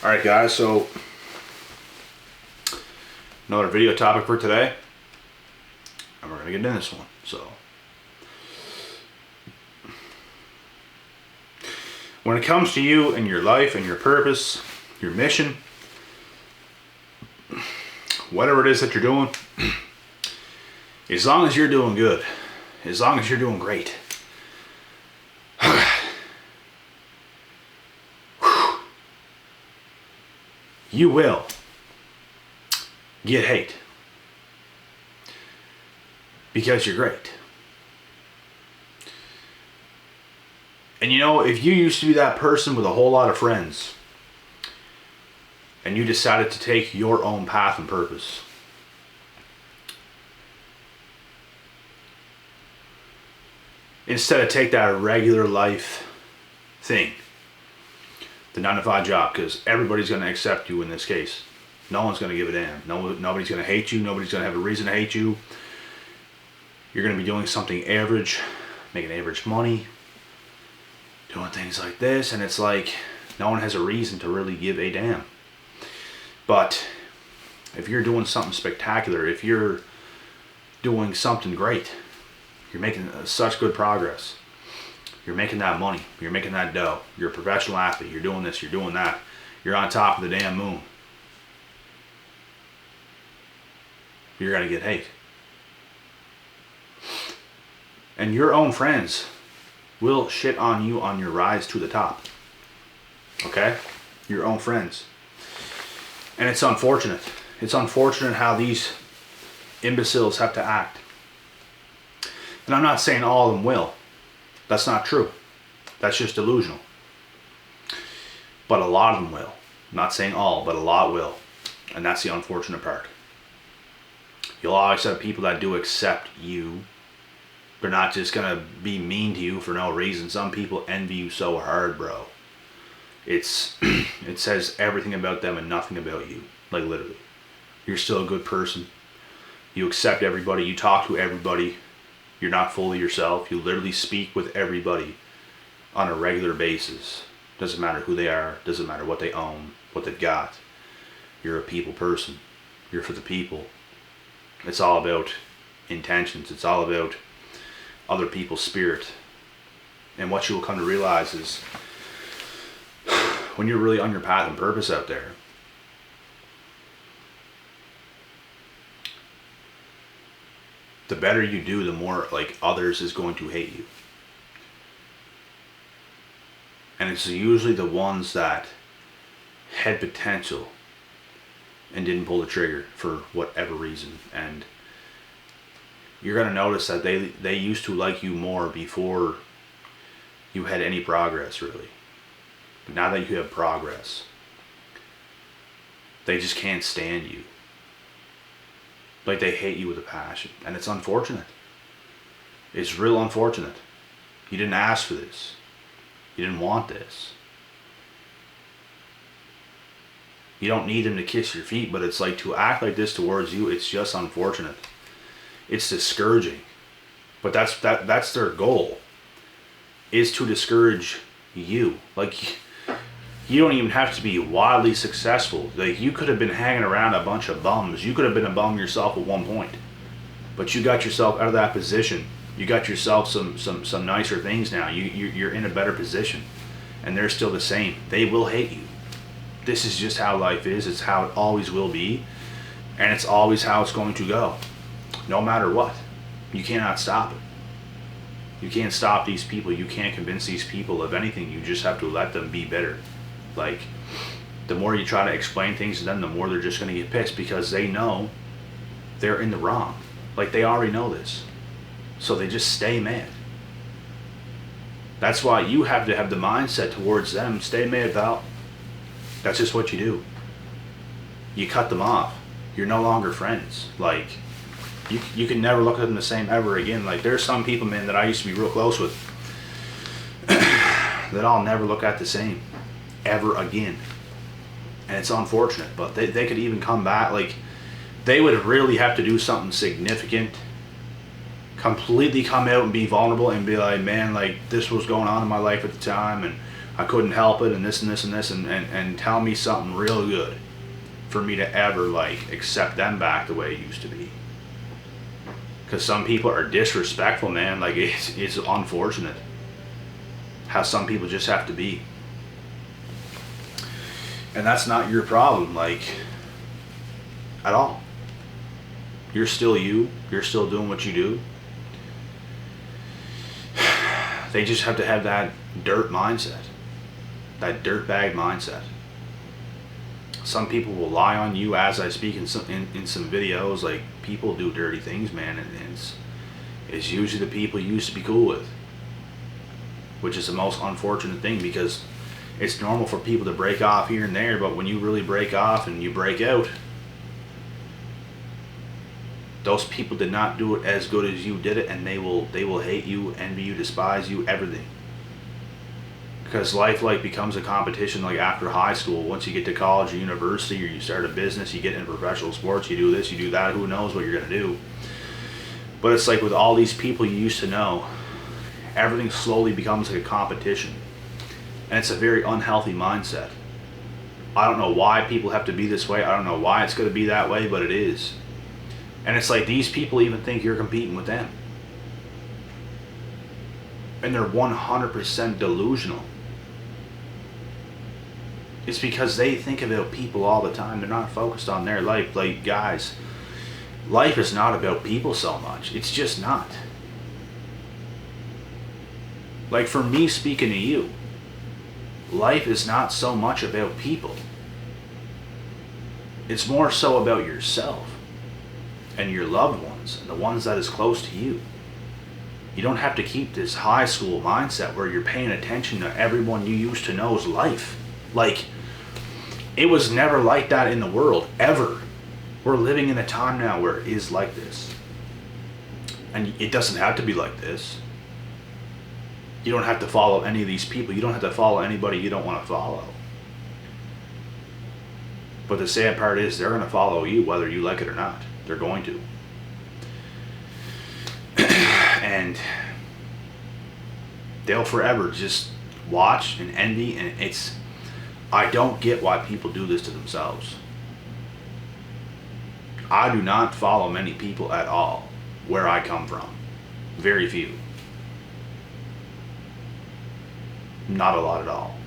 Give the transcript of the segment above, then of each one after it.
Alright guys, so another video topic for today, and we're going to get into this one. So when it comes to you and your life and your purpose, your mission, whatever it is that you're doing, as long as you're doing good, as long as you're doing great, you will get hate because you're great. And you know, if you used to be that person with a whole lot of friends and you decided to take your own path and purpose, instead of take that regular life thing, the 9-to-5 job, because everybody's going to accept you in this case. No one's going to give a damn. Nobody's going to hate you. Nobody's going to have a reason to hate you. You're going to be doing something average, making average money, doing things like this, and it's like no one has a reason to really give a damn. But if you're doing something spectacular, if you're doing something great, you're making such good progress, you're making that money, you're making that dough, you're a professional athlete, you're doing this, you're doing that, you're on top of the damn moon, you're going to get hate. And your own friends will shit on you on your rise to the top. Okay? Your own friends. And it's unfortunate. It's unfortunate how these imbeciles have to act. And I'm not saying all of them will. That's not true. That's just delusional. But a lot of them will. I'm not saying all, but a lot will. And that's the unfortunate part. You'll always have people that do accept you. They're not just going to be mean to you for no reason. Some people envy you so hard, bro. It says everything about them and nothing about you. Like literally. You're still a good person. You accept everybody. You talk to everybody. You're not fully yourself. You literally speak with everybody on a regular basis. Doesn't matter who they are. Doesn't matter what they own, what they've got. You're a people person. You're for the people. It's all about intentions. It's all about other people's spirit. And what you will come to realize is when you're really on your path and purpose out there, the better you do, the more like others is going to hate you. And it's usually the ones that had potential and didn't pull the trigger for whatever reason. And you're going to notice that they used to like you more before you had any progress, really. But now that you have progress, they just can't stand you. Like they hate you with a passion. And it's unfortunate. It's real unfortunate. You didn't ask for this. You didn't want this. You don't need them to kiss your feet, but it's like to act like this towards you, it's just unfortunate. It's discouraging. But that's their goal. Is to discourage you. Like you don't even have to be wildly successful. Like you could have been hanging around a bunch of bums. You could have been a bum yourself at one point. But you got yourself out of that position. You got yourself some nicer things now. You're in a better position. And they're still the same. They will hate you. This is just how life is. It's how it always will be. And it's always how it's going to go. No matter what. You cannot stop it. You can't stop these people. You can't convince these people of anything. You just have to let them be better. Like, the more you try to explain things to them, the more they're just going to get pissed because they know they're in the wrong. Like, they already know this. So they just stay mad. That's why you have to have the mindset towards them. Stay mad, pal. That's just what you do. You cut them off. You're no longer friends. Like, you can never look at them the same ever again. Like, there's some people, man, that I used to be real close with that I'll never look at the same ever again. And it's unfortunate, but they could even come back. Like, they would really have to do something significant, completely come out and be vulnerable and be like, man, like, this was going on in my life at the time, and I couldn't help it, and this and this and this, and tell me something real good for me to ever like accept them back the way it used to be. Because some people are disrespectful, man. Like it's unfortunate how some people just have to be. And that's not your problem, like, at all. You're still you. You're still doing what you do. They just have to have that dirt mindset. That dirtbag mindset. Some people will lie on you, as I speak in some videos. Like, people do dirty things, man, and it's usually the people you used to be cool with. Which is the most unfortunate thing, because it's normal for people to break off here and there, but when you really break off and you break out, those people did not do it as good as you did it, and they will hate you, envy you, despise you, everything. Because life like becomes a competition like after high school. Once you get to college or university, or you start a business, you get into professional sports, you do this, you do that, who knows what you're going to do. But it's like with all these people you used to know, everything slowly becomes like a competition. And it's a very unhealthy mindset. I don't know why people have to be this way. I don't know why it's going to be that way, but it is. And it's like these people even think you're competing with them. And they're 100% delusional. It's because they think about people all the time. They're not focused on their life. Like, guys, life is not about people so much. It's just not. Like, for me speaking to you, life is not so much about people. It's more so about yourself and your loved ones and the ones that is close to you. You don't have to keep this high school mindset where you're paying attention to everyone you used to know's life. Like, it was never like that in the world, ever. We're living in a time now where it is like this. And it doesn't have to be like this. You don't have to follow any of these people. You don't have to follow anybody you don't want to follow. But the sad part is they're going to follow you whether you like it or not. They're going to. And they'll forever just watch and envy, and I don't get why people do this to themselves. I do not follow many people at all where I come from. Very few. Not a lot at all.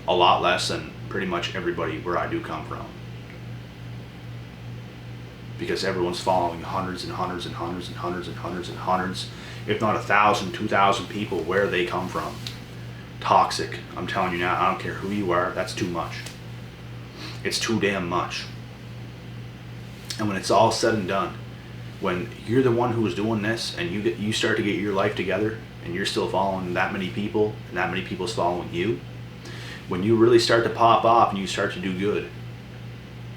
A lot less than pretty much everybody where I do come from. Because everyone's following hundreds and hundreds and hundreds and hundreds and hundreds and hundreds, if not 1,000, 2,000 people where they come from. Toxic. I'm telling you now, I don't care who you are, that's too much. It's too damn much. And when it's all said and done, when you're the one who's doing this and you start to get your life together and you're still following that many people and that many people's following you, when you really start to pop off and you start to do good,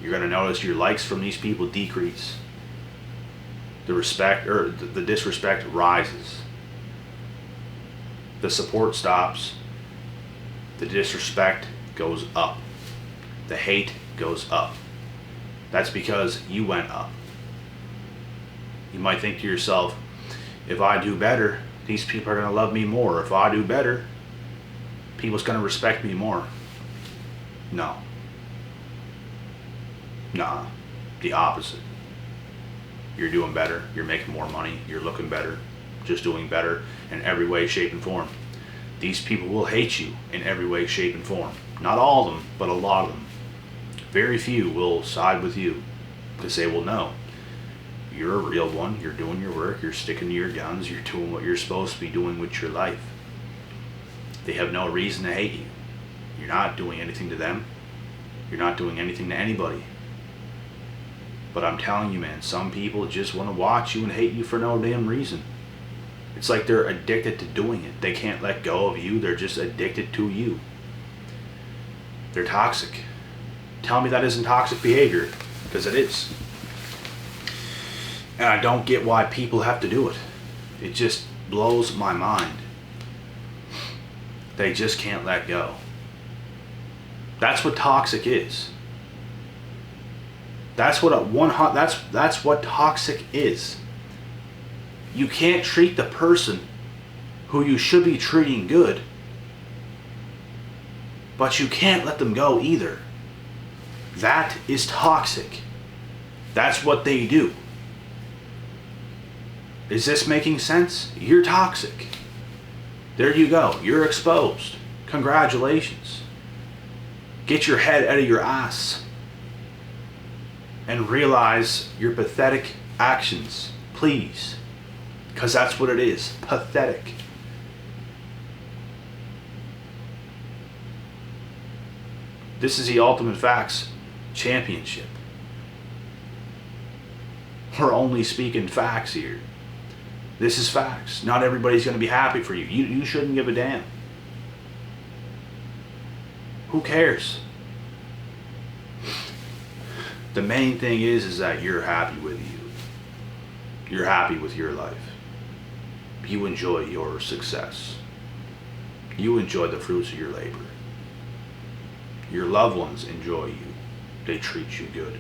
you're going to notice your likes from these people decrease. The respect or the disrespect rises. The support stops. The disrespect goes up. The hate goes up. That's because you went up. You might think to yourself, if I do better, these people are going to love me more. If I do better, people's going to respect me more. No. Nah, the opposite. You're doing better, you're making more money, you're looking better, just doing better in every way, shape, and form. These people will hate you in every way, shape, and form. Not all of them, but a lot of them. Very few will side with you because they will know you're a real one, you're doing your work, you're sticking to your guns, you're doing what you're supposed to be doing with your life. They have no reason to hate you. You're not doing anything to them. You're not doing anything to anybody. But I'm telling you, man, some people just want to watch you and hate you for no damn reason. It's like they're addicted to doing it. They can't let go of you. They're just addicted to you. They're toxic. Tell me that isn't toxic behavior, because it is. And I don't get why people have to do it. It just blows my mind. They just can't let go. That's what toxic is. That's what that's what toxic is. You can't treat the person who you should be treating good But you can't let them go either. That is toxic. That's what they do. Is this making sense? You're toxic. There you go. You're exposed. Congratulations. Get your head out of your ass and realize your pathetic actions, please. Because that's what it is. Pathetic. This is the Ultimate Facts Championship. We're only speaking facts here. This is facts. Not everybody's going to be happy for you. You shouldn't give a damn. Who cares? The main thing is that you're happy with you. You're happy with your life. You enjoy your success. You enjoy the fruits of your labor. Your loved ones enjoy you. They treat you good.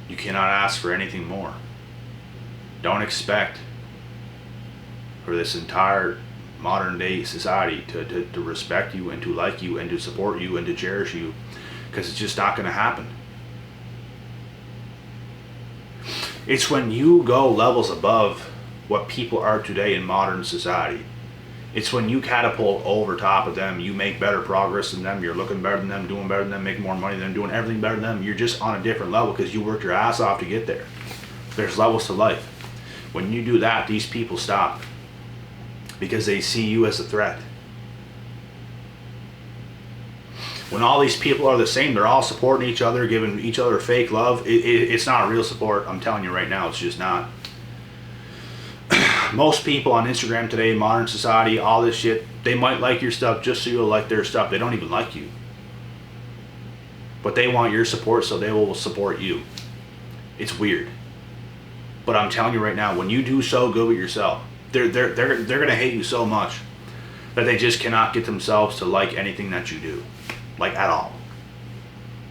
You cannot ask for anything more. Don't expect for this entire modern day society to respect you and to like you and to support you and to cherish you, because it's just not going to happen. It's when you go levels above what people are today in modern society. It's when you catapult over top of them, you make better progress than them, you're looking better than them, doing better than them, making more money than them, doing everything better than them. You're just on a different level because you worked your ass off to get there. There's levels to life. When you do that, these people stop because they see you as a threat. When all these people are the same, they're all supporting each other, giving each other fake love, it's not real support. I'm telling you right now, it's just not. Most people on Instagram today, modern society, all this shit, they might like your stuff just so you'll like their stuff. They don't even like you. But they want your support, so they will support you. It's weird. But I'm telling you right now, when you do so good with yourself, they're gonna hate you so much that they just cannot get themselves to like anything that you do. Like at all.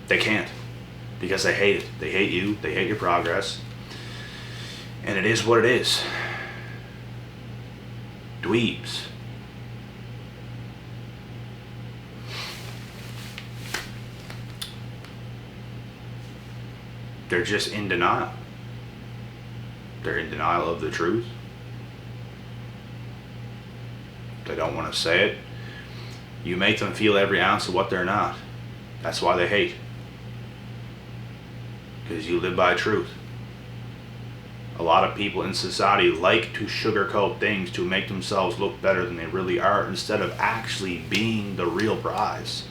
They can't. Because they hate it. They hate you. They hate your progress. And it is what it is. Dweebs. They're just in denial. They're in denial of the truth. They don't want to say it. You make them feel every ounce of what they're not. That's why they hate. Because you live by truth. A lot of people in society like to sugarcoat things to make themselves look better than they really are, instead of actually being the real prize.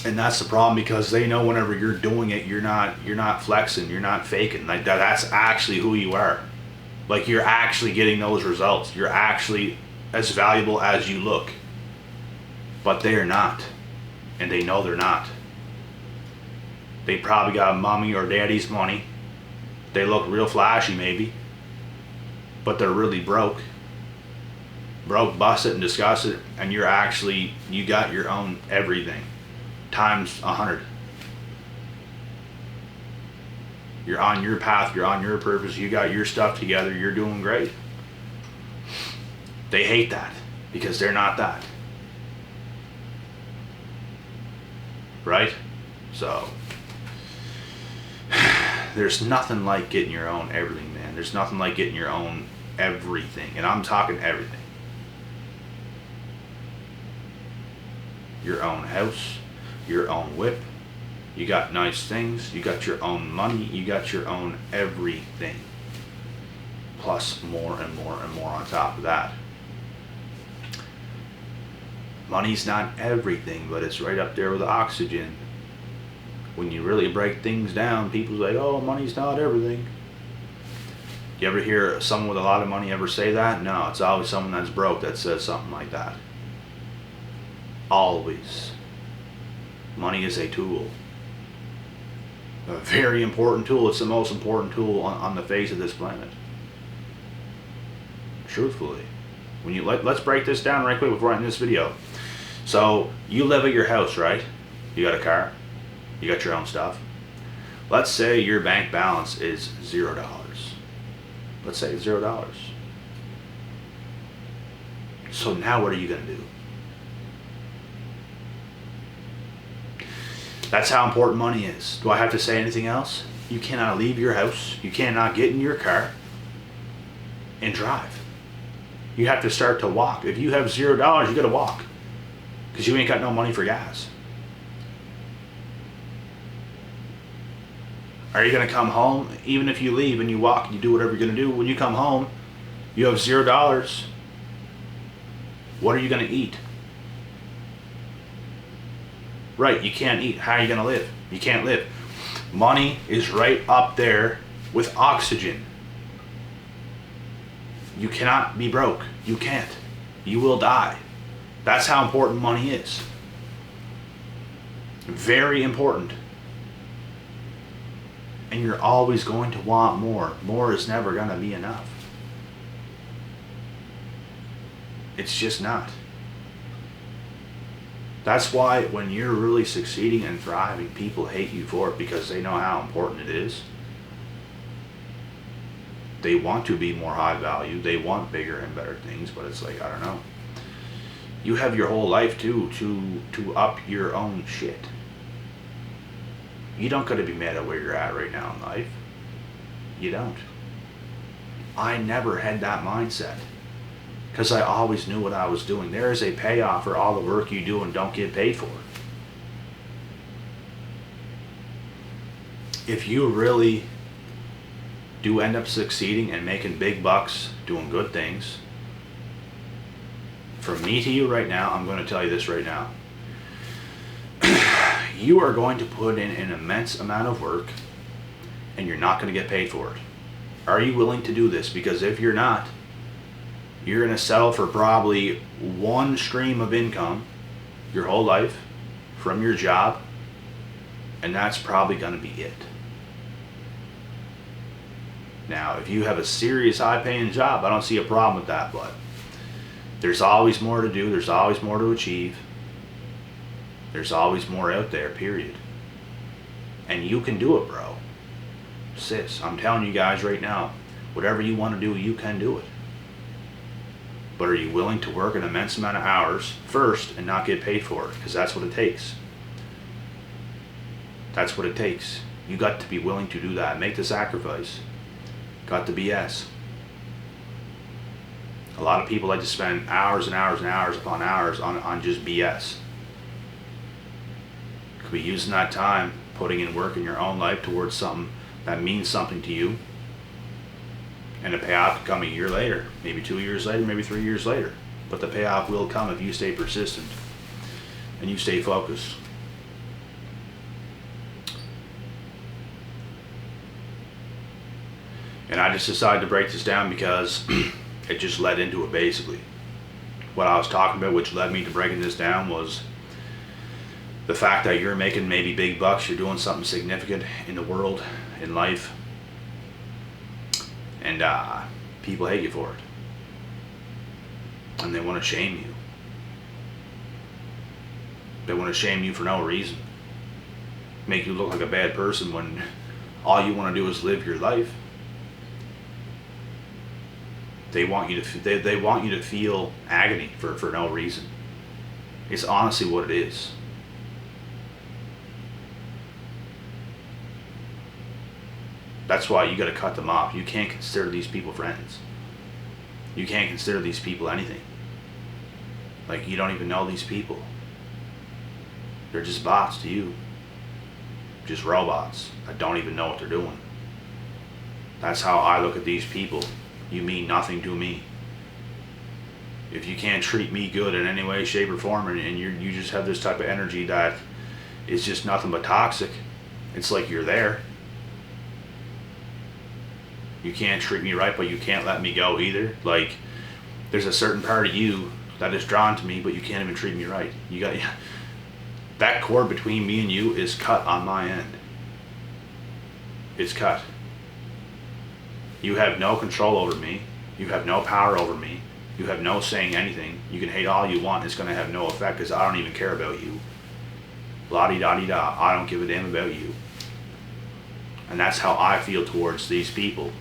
And that's the problem, because they know whenever you're doing it, you're not flexing, you're not faking. Like that's actually who you are. Like you're actually getting those results. You're actually as valuable as you look. But they're not. And they know they're not. They probably got mommy or daddy's money. They look real flashy maybe. But they're really broke. Broke, busted, and disgusted. And you got your own everything. Times 100. You're on your path, you're on your purpose, you got your stuff together, you're doing great. They hate that because they're not that. Right? So, there's nothing like getting your own everything, man. There's nothing like getting your own everything. And I'm talking everything. Your own house, your own whip. You got nice things, you got your own money, you got your own everything. Plus more and more and more on top of that. Money's not everything, but it's right up there with oxygen. When you really break things down, people say, oh, money's not everything. You ever hear someone with a lot of money ever say that? No, it's always someone that's broke that says something like that. Always. Money is a tool. A very important tool. It's the most important tool on the face of this planet. Truthfully. When you let's break this down right quick before I end this video. So you live at your house, right? You got a car. You got your own stuff. Let's say your bank balance is $0. Let's say $0. So now what are you going to do? That's how important money is. Do I have to say anything else? You cannot leave your house. You cannot get in your car and drive. You have to start to walk. If you have $0, you got to walk because you ain't got no money for gas. Are you going to come home? Even if you leave and you walk and you do whatever you're going to do, when you come home, you have $0. What are you going to eat? Right, you can't eat. How are you going to live? You can't live. Money is right up there with oxygen. You cannot be broke. You can't. You will die. That's how important money is. Very important. And you're always going to want more. More is never going to be enough. It's just not. That's why when you're really succeeding and thriving, people hate you for it because they know how important it is. They want to be more high value. They want bigger and better things, but it's like, I don't know. You have your whole life too to up your own shit. You don't got to be mad at where you're at right now in life. You don't. I never had that mindset because I always knew what I was doing. There is a payoff for all the work you do and don't get paid for. If you really do end up succeeding and making big bucks, doing good things, from me to you right now, I'm going to tell you this right now. You are going to put in an immense amount of work and you're not going to get paid for it. Are you willing to do this? Because if you're not, you're going to settle for probably one stream of income your whole life from your job, and that's probably going to be it. Now, if you have a serious high-paying job, I don't see a problem with that, but there's always more to do. There's always more to achieve. There's always more out there, period. And you can do it, bro. Sis, I'm telling you guys right now, whatever you want to do, you can do it. But are you willing to work an immense amount of hours first and not get paid for it? Because that's what it takes. That's what it takes. You got to be willing to do that. Make the sacrifice. Got the BS. A lot of people like to spend hours and hours and hours upon hours on just BS. Could be using that time, putting in work in your own life towards something that means something to you. And the payoff could come a year later, maybe 2 years later, maybe 3 years later. But the payoff will come if you stay persistent and you stay focused. And I just decided to break this down because it just led into it basically. What I was talking about, which led me to breaking this down, was the fact that you're making maybe big bucks, you're doing something significant in the world, in life, and people hate you for it. And they want to shame you. They want to shame you for no reason. Make you look like a bad person when all you want to do is live your life. They want you to they want you to feel agony for no reason. It's honestly what it is. That's why you got to cut them off. You can't consider these people friends. You can't consider these people anything. Like, you don't even know these people. They're just bots to you. Just robots that don't even know what they're doing. That's how I look at these people. You mean nothing to me. If you can't treat me good in any way, shape, or form, and you just have this type of energy that is just nothing but toxic, it's like you're there. You can't treat me right, but you can't let me go either. Like, there's a certain part of you that is drawn to me, but you can't even treat me right. You got that cord between me and you is cut on my end. It's cut. You have no control over me. You have no power over me. You have no saying anything. You can hate all you want. It's going to have no effect because I don't even care about you. La-di-da-di-da. I don't give a damn about you. And that's how I feel towards these people.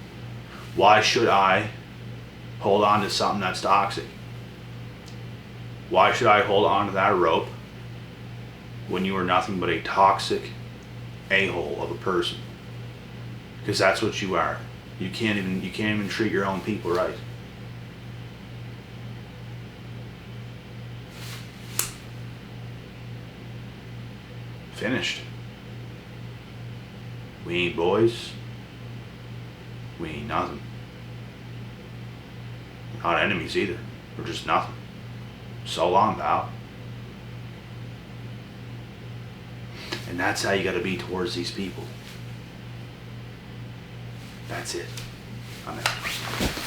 Why should I hold on to something that's toxic? Why should I hold on to that rope when you are nothing but a toxic a-hole of a person? Because that's what you are. You can't even treat your own people right. Finished. We ain't boys. We ain't nothing. Not enemies either. We're just nothing. So long, pal. And that's how you gotta be towards these people. That's it. I'm out.